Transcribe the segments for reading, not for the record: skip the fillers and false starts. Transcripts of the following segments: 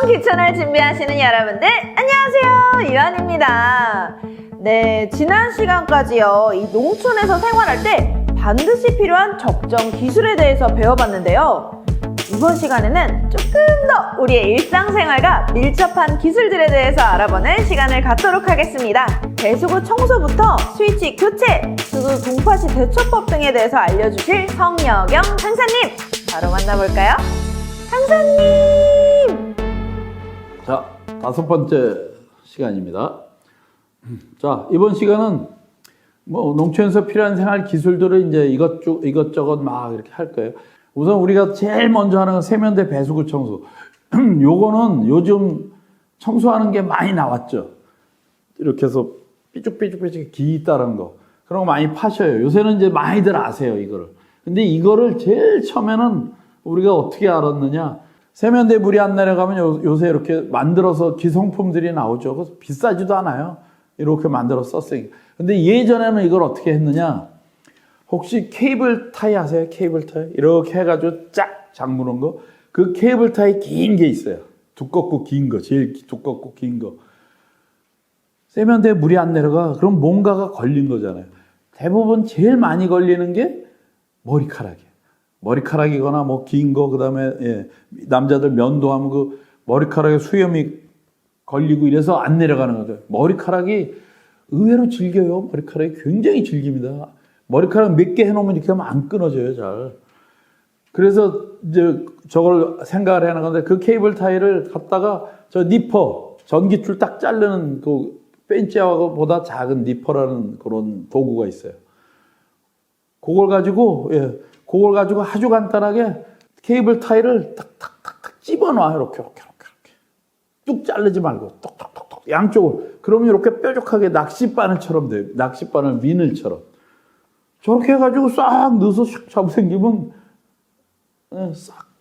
귀촌을 준비하시는 여러분들 안녕하세요, 유한입니다. 네, 지난 시간까지요 이 농촌에서 생활할 때 반드시 필요한 적정 기술에 대해서 배워봤는데요. 이번 시간에는 조금 더 우리의 일상생활과 밀접한 기술들에 대해서 알아보는 시간을 갖도록 하겠습니다. 배수구 청소부터 스위치 교체, 수도 동파시 대처법 등에 대해서 알려주실 성여경 강사님, 바로 만나볼까요? 강사님! 자, 5번째 시간입니다. 자, 이번 시간은 농촌에서 필요한 생활 기술들을 이제 이것저것 막 이렇게 할 거예요. 우선 우리가 제일 먼저 하는 건 세면대 배수구 청소. 요거는 요즘 청소하는 게 많이 나왔죠. 이렇게 해서 삐죽삐죽 기 따른 거. 그런 거 많이 파셔요. 요새는 이제 많이들 아세요, 이거를. 근데 이거를 제일 처음에는 우리가 어떻게 알았느냐. 세면대 물이 안 내려가면 요새 이렇게 만들어서 기성품들이 나오죠. 그래서 비싸지도 않아요. 이렇게 만들어서 썼으니까. 근데 예전에는 이걸 어떻게 했느냐. 혹시 케이블 타이 아세요? 케이블 타이? 이렇게 해가지고 쫙 잠그는 거. 그 케이블 타이 긴 게 있어요. 두껍고 긴 거. 제일 두껍고 긴 거. 세면대에 물이 안 내려가. 그럼 뭔가가 걸린 거잖아요. 대부분 제일 많이 걸리는 게 머리카락이에요. 머리카락이거나 뭐 긴 거, 그 다음에 남자들 면도하면 그 머리카락에 수염이 걸리고 이래서 안 내려가는 거죠. 머리카락이 의외로 질겨요. 머리카락이 굉장히 질깁니다. 머리카락 몇 개 해놓으면 이렇게 하면 안 끊어져요, 잘. 그래서 이제 저걸 생각을 해는 건데 그 케이블 타이를 갖다가 저 니퍼, 전기줄 딱 자르는 그 벤치하고보다 작은 니퍼라는 그런 도구가 있어요. 그걸 가지고 아주 간단하게 케이블 타이를 탁탁탁탁 집어넣어요. 이렇게. 뚝 자르지 말고 톡톡톡톡 양쪽을. 그러면 이렇게 뾰족하게 낚싯바늘처럼 돼요. 낚싯바늘 미늘처럼. 저렇게 해가지고 싹 넣어서 샥 잡아당기면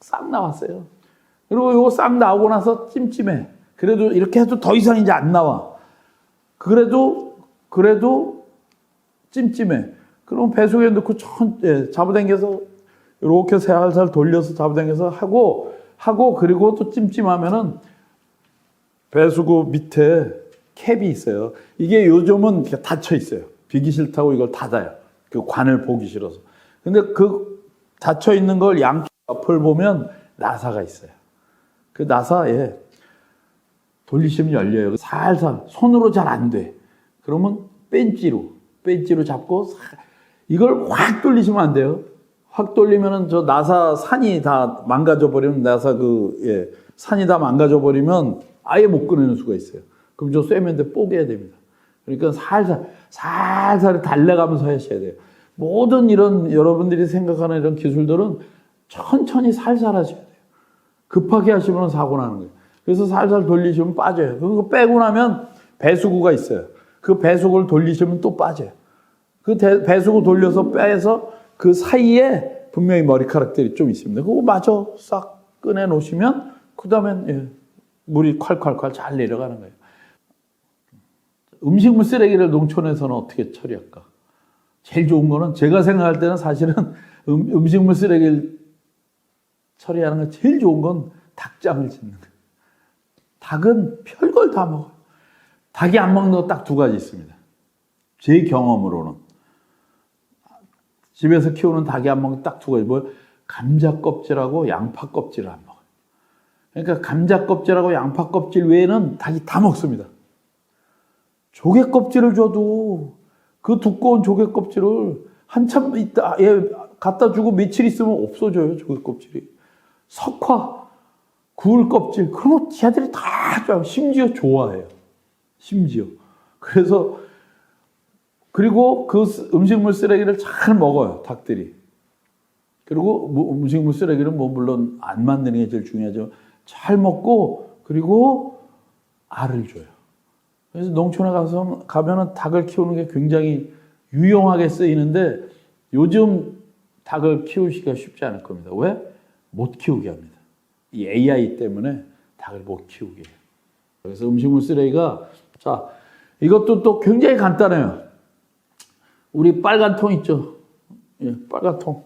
싹 나왔어요. 그리고 이거 싹 나오고 나서 찜찜해. 그래도 이렇게 해도 더 이상 이제 안 나와. 그래도 찜찜해. 그럼 배수구에 넣고 잡아당겨서 이렇게 살살 돌려서 잡아당겨서 하고 그리고 또 찜찜하면은 배수구 밑에 캡이 있어요. 이게 요즘은 닫혀 있어요. 비기 싫다고 이걸 닫아요. 그 관을 보기 싫어서. 근데 그 닫혀 있는 걸 양쪽 앞을 보면 나사가 있어요. 그 나사에 돌리시면 열려요. 살살 손으로 잘 안 돼. 그러면 벤치로 잡고 이걸 확 돌리시면 안 돼요. 확 돌리면은 저 나사 산이 다 망가져 버리면 산이 다 망가져 버리면 아예 못 꺼내는 수가 있어요. 그럼 저 쇠면대 뽀개야 됩니다. 그러니까 살살 달래가면서 하셔야 돼요. 모든 이런 여러분들이 생각하는 이런 기술들은 천천히 살살 하셔야 돼요. 급하게 하시면 사고 나는 거예요. 그래서 살살 돌리시면 빠져요. 그거 빼고 나면 배수구가 있어요. 그 배수구를 돌리시면 또 빠져요. 그 배수구 돌려서 빼서 그 사이에 분명히 머리카락들이 좀 있습니다. 그거 마저 싹 꺼내 놓으시면 그 다음엔 물이 콸콸콸 잘 내려가는 거예요. 음식물 쓰레기를 농촌에서는 어떻게 처리할까? 제일 좋은 거는 제가 생각할 때는 사실은 음식물 쓰레기를 처리하는 거 제일 좋은 건 닭장을 짓는 거예요. 닭은 별걸 다 먹어요. 닭이 안 먹는 거 딱 2가지 있습니다. 제 경험으로는. 집에서 키우는 닭이 안 먹는 거 딱 2가지. 감자 껍질하고 양파 껍질을 안 먹어요. 그러니까 감자 껍질하고 양파 껍질 외에는 닭이 다 먹습니다. 조개 껍질을 줘도 그 두꺼운 조개 껍질을 한참 있다 갖다 주고 며칠 있으면 없어져요. 조개 껍질이. 석화, 굴 껍질 그런 거 걔들이 다 좋아해요. 심지어 좋아해요. 심지어. 그리고 그 음식물 쓰레기를 잘 먹어요. 닭들이. 그리고 음식물 쓰레기는 물론 안 만드는 게 제일 중요하죠. 잘 먹고 그리고 알을 줘요. 그래서 농촌에 가면은 닭을 키우는 게 굉장히 유용하게 쓰이는데 요즘 닭을 키우기가 쉽지 않을 겁니다. 왜? 못 키우게 합니다. 이 AI 때문에 닭을 못 키우게 해요. 그래서 음식물 쓰레기가 이것도 또 굉장히 간단해요. 우리 빨간 통 있죠? 빨간 통.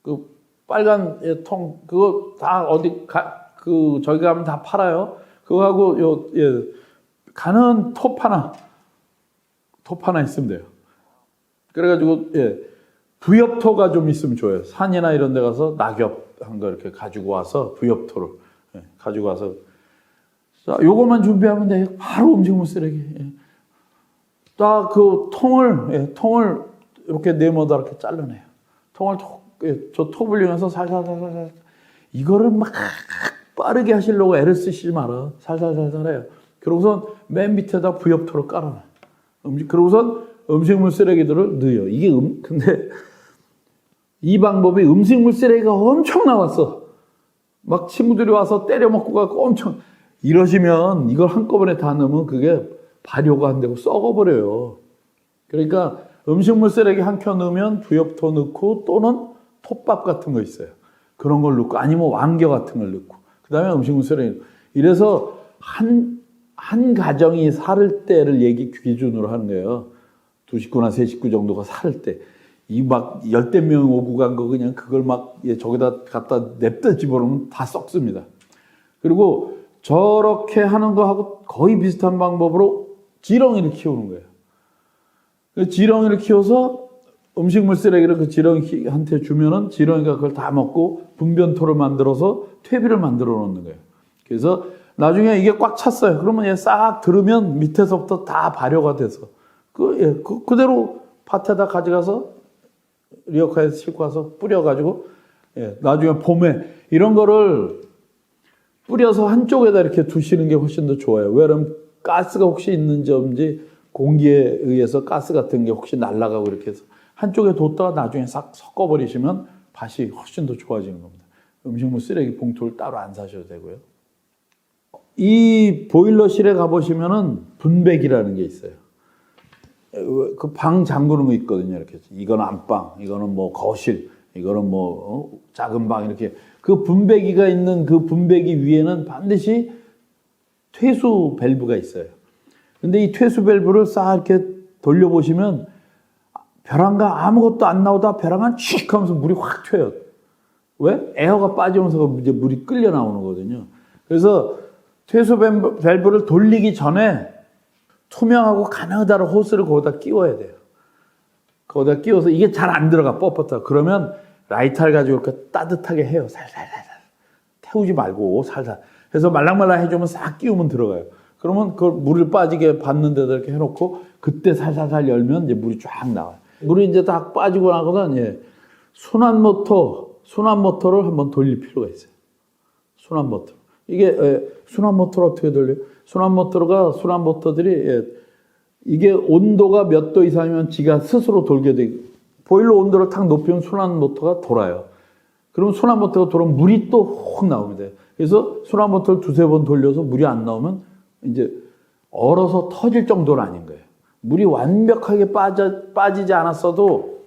그 빨간 통 그거 다 어디 저기 가면 다 팔아요. 그거하고 가는 톱 하나 있으면 돼요. 그래가지고 부엽토가 좀 있으면 좋아요. 산이나 이런 데 가서 낙엽 한 거 이렇게 가지고 와서 부엽토를 가지고 와서 자, 요것만 준비하면 돼요. 바로 음식물 쓰레기. 딱 그 통을 이렇게 네모다 이렇게 잘라내요. 저 톱을 이용해서 살살살살 이거를 막 빠르게 하시려고 애를 쓰시지 마라. 살살살살 해요. 그러고선 맨 밑에다 부엽토를 깔아놔요. 그러고선 음식물 쓰레기들을 넣어요. 이게 근데 이 방법이 음식물 쓰레기가 엄청 나왔어. 막 친구들이 와서 때려 먹고 가고 엄청 이러시면 이걸 한꺼번에 다 넣으면 그게 발효가 안 되고 썩어버려요. 그러니까 음식물 쓰레기 한 켜 넣으면 부엽토 넣고 또는 톱밥 같은 거 있어요. 그런 걸 넣고 아니면 왕겨 같은 걸 넣고 그 다음에 음식물 쓰레기. 이래서 한 가정이 살 때를 기준으로 하는 거예요. 두 식구나 세 식구 정도가 살 때. 이 막 열댓 명 오고 간 거 그냥 그걸 막 저기다 갖다 냅다 집어넣으면 다 썩습니다. 그리고 저렇게 하는 거하고 거의 비슷한 방법으로 지렁이를 키우는 거예요. 지렁이를 키워서 음식물 쓰레기를 그 지렁이한테 주면은 지렁이가 그걸 다 먹고 분변토를 만들어서 퇴비를 만들어 놓는 거예요. 그래서 나중에 이게 꽉 찼어요. 그러면 얘 싹 들으면 밑에서부터 다 발효가 돼서 그대로 밭에다 가져가서 리어카에서 싣고 와서 뿌려가지고 나중에 봄에 이런 거를 뿌려서 한쪽에다 이렇게 두시는 게 훨씬 더 좋아요. 왜냐면 가스가 혹시 있는지 없는지 공기에 의해서 가스 같은 게 혹시 날아가고 이렇게 해서 한쪽에 뒀다가 나중에 싹 섞어버리시면 밭이 훨씬 더 좋아지는 겁니다. 음식물 쓰레기 봉투를 따로 안 사셔도 되고요. 이 보일러실에 가보시면은 분배기라는 게 있어요. 그 방 잠그는 거 있거든요. 이렇게. 이거는 안방, 이거는 뭐 거실, 이거는 뭐 작은 방 이렇게. 그 분배기가 있는 그 분배기 위에는 반드시 퇴수 밸브가 있어요. 근데 이 퇴수 밸브를 싹 이렇게 돌려보시면 벼랑간 아무것도 안 나오다 벼랑간 칙 하면서 물이 확 튀어요. 왜? 에어가 빠지면서 이제 물이 끌려 나오는 거거든요. 그래서 퇴수 밸브를 돌리기 전에 투명하고 가느다란 호스를 거기다 끼워야 돼요. 거기다 끼워서 이게 잘 안 들어가 뻣뻣하고 그러면 라이터를 가지고 이렇게 따뜻하게 해요. 살살살살 태우지 말고 살살 해서 말랑말랑 해주면 싹 끼우면 들어가요. 그러면 그걸 물을 빠지게 받는 데다 이렇게 해놓고 그때 살살살 열면 이제 물이 쫙 나와요. 물이 이제 다 빠지고 나거든 순환 모터를 한번 돌릴 필요가 있어요. 순환 모터. 이게 순환 모터를 어떻게 돌려요? 순환 모터들이 이게 온도가 몇 도 이상이면 지가 스스로 돌게 되고 보일러 온도를 탁 높이면 순환 모터가 돌아요. 그럼 순환 모터가 돌아오면 물이 또 확 나옵니다. 그래서 순환 모터를 두세 번 돌려서 물이 안 나오면 이제 얼어서 터질 정도는 아닌 거예요. 물이 완벽하게 빠지지 않았어도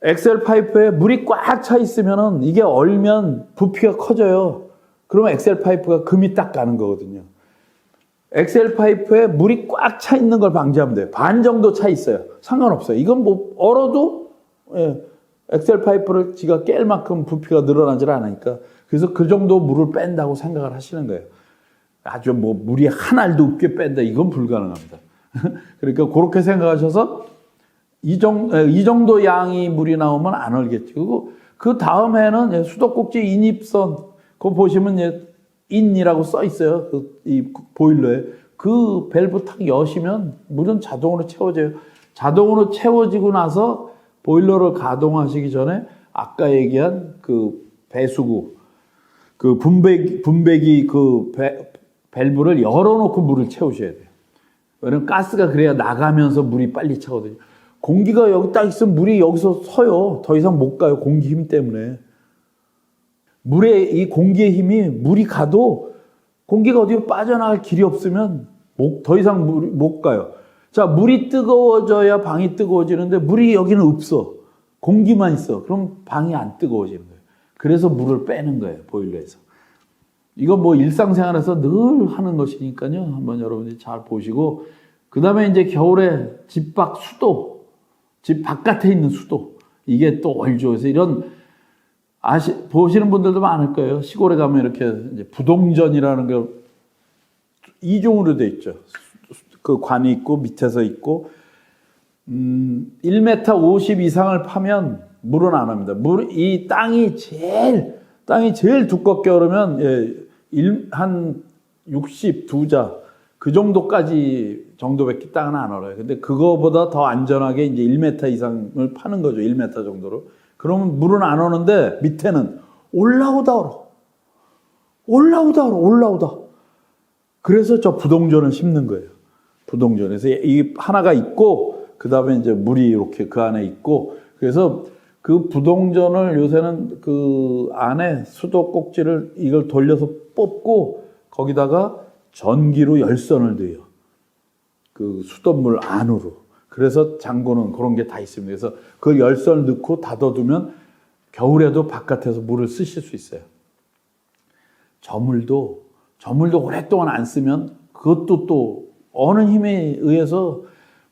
엑셀 파이프에 물이 꽉 차 있으면은 이게 얼면 부피가 커져요. 그러면 엑셀 파이프가 금이 딱 가는 거거든요. 엑셀 파이프에 물이 꽉 차 있는 걸 방지하면 돼요. 반 정도 차 있어요. 상관없어요. 이건 뭐 얼어도 엑셀 파이프를 지가 깰 만큼 부피가 늘어나질 않으니까 그래서 그 정도 물을 뺀다고 생각을 하시는 거예요. 아주 뭐 물이 한 알도 없게 뺀다 이건 불가능합니다. 그러니까 그렇게 생각하셔서 이 정도 양이 물이 나오면 안 얼겠죠. 그리고 그 다음 해는 수도꼭지 인입선 그거 보시면 인이라고 써 있어요. 이 보일러에 그 밸브 탁 여시면 물은 자동으로 채워져요. 자동으로 채워지고 나서 보일러를 가동하시기 전에 아까 얘기한 그 배수구 그 분배기 그 밸브를 열어놓고 물을 채우셔야 돼요. 왜냐면 가스가 그래야 나가면서 물이 빨리 차거든요. 공기가 여기 딱 있으면 물이 여기서 서요. 더 이상 못 가요. 공기 힘 때문에. 물의 이 공기의 힘이 물이 가도 공기가 어디로 빠져나갈 길이 없으면 더 이상 물이 못 가요. 자, 물이 뜨거워져야 방이 뜨거워지는데 물이 여기는 없어. 공기만 있어. 그럼 방이 안 뜨거워지는 거예요. 그래서 물을 빼는 거예요. 보일러에서. 이건 뭐 일상생활에서 늘 하는 것이니까요. 한번 여러분들이 잘 보시고 그 다음에 이제 겨울에 집 밖 수도, 집 바깥에 있는 수도 이게 또 얼죠. 그래서 이런 보시는 분들도 많을 거예요. 시골에 가면 이렇게 이제 부동전이라는 게 이중으로 돼 있죠. 그 관이 있고 밑에서 있고 1m 50 이상을 파면 물은 안 합니다. 이 땅이 제일 두껍게 얼으면 한 62자 그 정도밖에 땅은 안 얼어요. 근데 그거보다 더 안전하게 이제 1m 이상을 파는 거죠. 1m 정도로. 그러면 물은 안 오는데 밑에는 올라오다 얼어. 올라오다. 그래서 저 부동전을 심는 거예요. 부동전에서 이 하나가 있고 그 다음에 이제 물이 이렇게 그 안에 있고 그래서 그 부동전을 요새는 그 안에 수도꼭지를 이걸 돌려서 뽑고 거기다가 전기로 열선을 돼요. 그 수돗물 안으로. 그래서 잠그는 그런 게 다 있습니다. 그래서 그 열선을 넣고 닫아두면 겨울에도 바깥에서 물을 쓰실 수 있어요. 저물도 오랫동안 안 쓰면 그것도 또 어느 힘에 의해서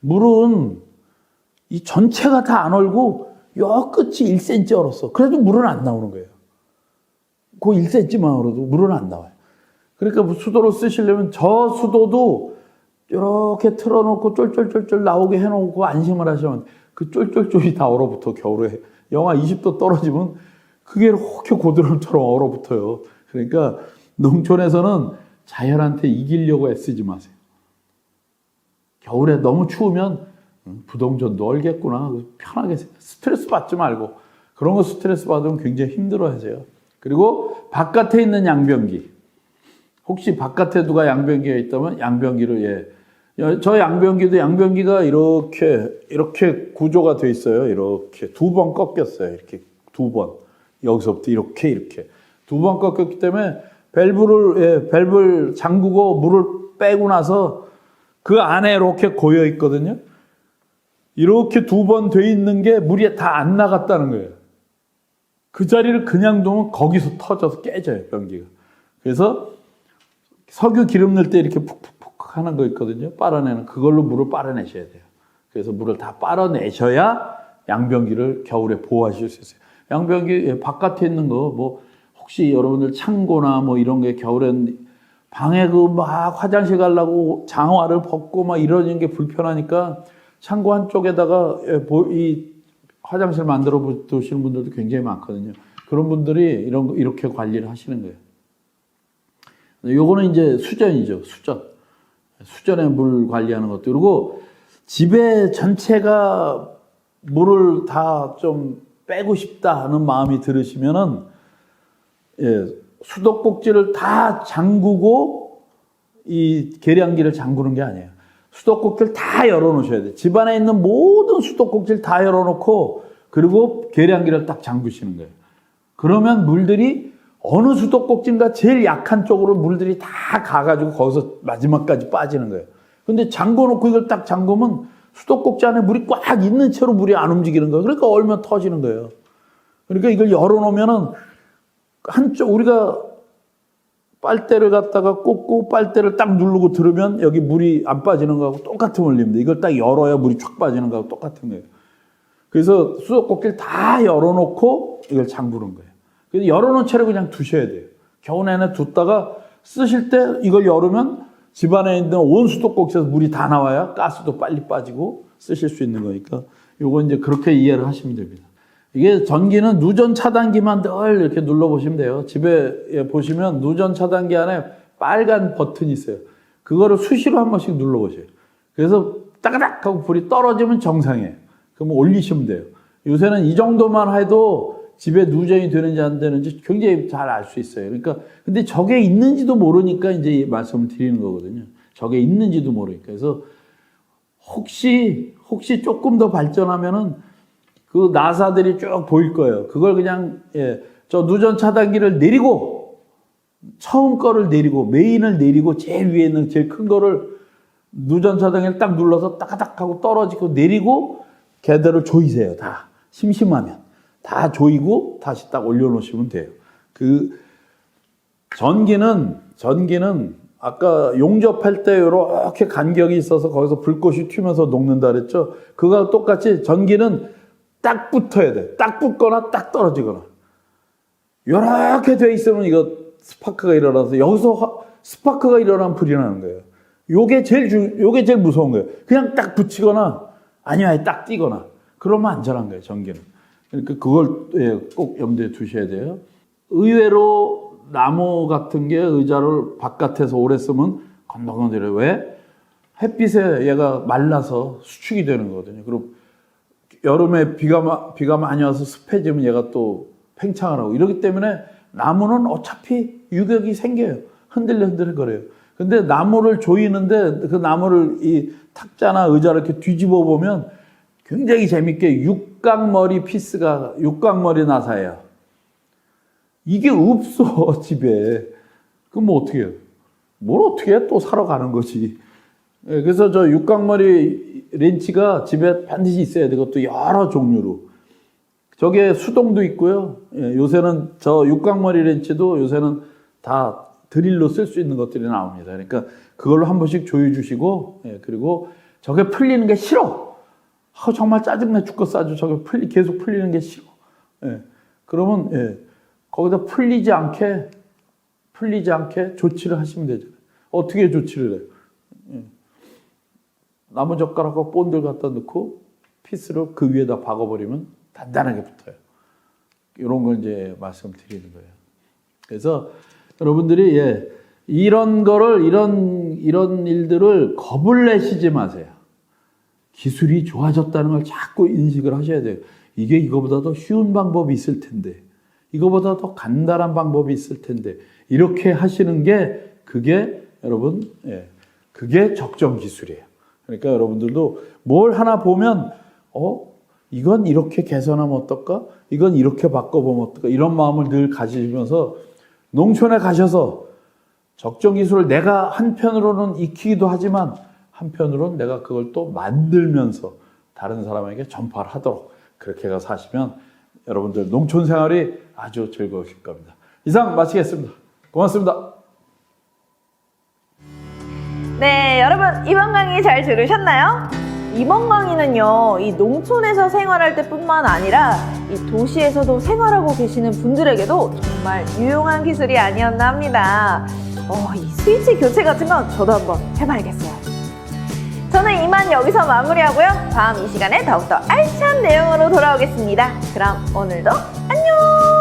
물은 이 전체가 다 안 얼고 요 끝이 1cm 얼었어. 그래도 물은 안 나오는 거예요. 그 1cm만 얼어도 물은 안 나와요. 그러니까 수도로 쓰시려면 저 수도도 이렇게 틀어놓고 쫄쫄쫄쫄 나오게 해놓고 안심을 하시면 그 쫄쫄쫄이 다 얼어붙어. 겨울에 영하 20도 떨어지면 그게 이렇게 고드름처럼 얼어붙어요. 그러니까 농촌에서는 자연한테 이기려고 애쓰지 마세요. 겨울에 너무 추우면 부동전도 얼겠구나. 편하게 스트레스 받지 말고. 그런 거 스트레스 받으면 굉장히 힘들어하세요. 그리고 바깥에 있는 양변기. 혹시 바깥에 누가 양변기가 있다면 양변기를 저 양변기가 이렇게 구조가 돼 있어요. 이렇게 2번 꺾였어요. 이렇게 2번. 여기서부터 이렇게 2번 꺾였기 때문에 밸브를 잠그고 물을 빼고 나서 그 안에 이렇게 고여 있거든요. 이렇게 2번 돼 있는 게 물이 다 안 나갔다는 거예요. 그 자리를 그냥 두면 거기서 터져서 깨져요, 변기가. 그래서 석유 기름 넣을 때 이렇게 푹푹푹 하는 거 있거든요. 빨아내는 그걸로 물을 빨아내셔야 돼요. 그래서 물을 다 빨아내셔야 양변기를 겨울에 보호하실 수 있어요. 양변기 바깥에 있는 거 뭐 혹시 여러분들 창고나 뭐 이런 게 겨울엔 방에 막 화장실 가려고 장화를 벗고 막 이러는 게 불편하니까 창고 한쪽에다가 이 화장실 만들어 두시는 분들도 굉장히 많거든요. 그런 분들이 이렇게 관리를 하시는 거예요. 요거는 이제 수전이죠. 수전에 물 관리하는 것도. 그리고 집에 전체가 물을 다 좀 빼고 싶다 하는 마음이 들으시면은 수도꼭지를 다 잠그고 이 계량기를 잠그는 게 아니에요. 수도꼭지를 다 열어놓으셔야 돼요. 집안에 있는 모든 수도꼭지를 다 열어놓고 그리고 계량기를 딱 잠그시는 거예요. 그러면 물들이 어느 수도꼭지인가 제일 약한 쪽으로 물들이 다 가가지고 거기서 마지막까지 빠지는 거예요. 근데 잠궈놓고 이걸 딱 잠그면 수도꼭지 안에 물이 꽉 있는 채로 물이 안 움직이는 거예요. 그러니까 얼면 터지는 거예요. 그러니까 이걸 열어놓으면은 한쪽 우리가 빨대를 갖다가 꽂고 빨대를 딱 누르고 들으면 여기 물이 안 빠지는 거하고 똑같은 원리입니다. 이걸 딱 열어야 물이 쫙 빠지는 거하고 똑같은 거예요. 그래서 수도꼭지를 다 열어놓고 이걸 잠그는 거예요. 그래서 열어놓은 채로 그냥 두셔야 돼요. 겨우 내내 뒀다가 쓰실 때 이걸 열으면 집안에 있는 온 수도꼭지에서 물이 다 나와야 가스도 빨리 빠지고 쓰실 수 있는 거니까 요거 이제 그렇게 이해를 하시면 됩니다. 이게 전기는 누전 차단기만 늘 이렇게 눌러보시면 돼요. 집에 보시면 누전 차단기 안에 빨간 버튼이 있어요. 그거를 수시로 한 번씩 눌러보세요. 그래서 따가닥 하고 불이 떨어지면 정상이에요. 그러면 올리시면 돼요. 요새는 이 정도만 해도 집에 누전이 되는지 안 되는지 굉장히 잘 알 수 있어요. 그러니까 근데 저게 있는지도 모르니까 이제 말씀을 드리는 거거든요. 저게 있는지도 모르니까. 그래서 혹시 조금 더 발전하면은 그 나사들이 쭉 보일 거예요. 그걸 그냥 저 누전 차단기를 내리고 처음 거를 내리고 메인을 내리고 제일 위에 있는 제일 큰 거를 누전 차단기를 딱 눌러서 따가닥 하고 떨어지고 내리고 걔들을 조이세요. 다 심심하면 다 조이고 다시 딱 올려놓으시면 돼요. 그 전기는 아까 용접할 때 이렇게 간격이 있어서 거기서 불꽃이 튀면서 녹는다 그랬죠. 그거와 똑같이 전기는 딱 붙어야 돼. 딱 붙거나 딱 떨어지거나. 이렇게 돼 있으면 이거 스파크가 일어나서 여기서 스파크가 일어나면 불이 나는 거예요. 요게 제일 무서운 거예요. 그냥 딱 붙이거나 아니면 딱 띄거나 그러면 안전한 거예요, 전기는. 그러니까 그걸 꼭 염두에 두셔야 돼요. 의외로 나무 같은 게 의자를 바깥에서 오래 쓰면 건더건더해요. 왜? 햇빛에 얘가 말라서 수축이 되는 거거든요. 그리고 여름에 비가 많이 와서 습해지면 얘가 또 팽창을 하고 이러기 때문에 나무는 어차피 유격이 생겨요. 흔들흔들 거려요. 근데 나무를 조이는데 그 나무를 이 탁자나 의자를 이렇게 뒤집어 보면 굉장히 재밌게 육각머리 나사예요. 이게 없어, 집에. 그럼 뭐 어떻게 해요? 뭘 어떻게 해? 또 사러 가는 거지. 그래서 저 육각머리 렌치가 집에 반드시 있어야 돼. 그것도 여러 종류로. 저게 수동도 있고요. 요새는 저 육각머리 렌치도 요새는 다 드릴로 쓸 수 있는 것들이 나옵니다. 그러니까 그걸로 한 번씩 조여 주시고, 그리고 저게 풀리는 게 싫어. 정말 짜증나 죽겠어. 저게 계속 풀리는 게 싫어. 그러면, 거기다 풀리지 않게 조치를 하시면 되잖아요. 어떻게 조치를 해요? 나무젓가락과 본드를 갖다 넣고 피스로 그 위에다 박아버리면 단단하게 붙어요. 이런 걸 이제 말씀드리는 거예요. 그래서 여러분들이 이런 일들을 겁을 내시지 마세요. 기술이 좋아졌다는 걸 자꾸 인식을 하셔야 돼요. 이게 이거보다 더 쉬운 방법이 있을 텐데, 이거보다 더 간단한 방법이 있을 텐데, 이렇게 하시는 게 그게 여러분, 그게 적정 기술이에요. 그러니까 여러분들도 뭘 하나 보면, 이건 이렇게 개선하면 어떨까? 이건 이렇게 바꿔보면 어떨까? 이런 마음을 늘 가지면서 농촌에 가셔서 적정 기술을 내가 한편으로는 익히기도 하지만 한편으로는 내가 그걸 또 만들면서 다른 사람에게 전파를 하도록 그렇게 가서 하시면 여러분들 농촌 생활이 아주 즐거우실 겁니다. 이상 마치겠습니다. 고맙습니다. 네, 여러분 이번 강의 잘 들으셨나요? 이번 강의는요, 이 농촌에서 생활할 때뿐만 아니라 이 도시에서도 생활하고 계시는 분들에게도 정말 유용한 기술이 아니었나 합니다. 이 스위치 교체 같은 건 저도 한번 해봐야겠어요. 저는 이만 여기서 마무리하고요. 다음 이 시간에 더욱더 알찬 내용으로 돌아오겠습니다. 그럼 오늘도 안녕!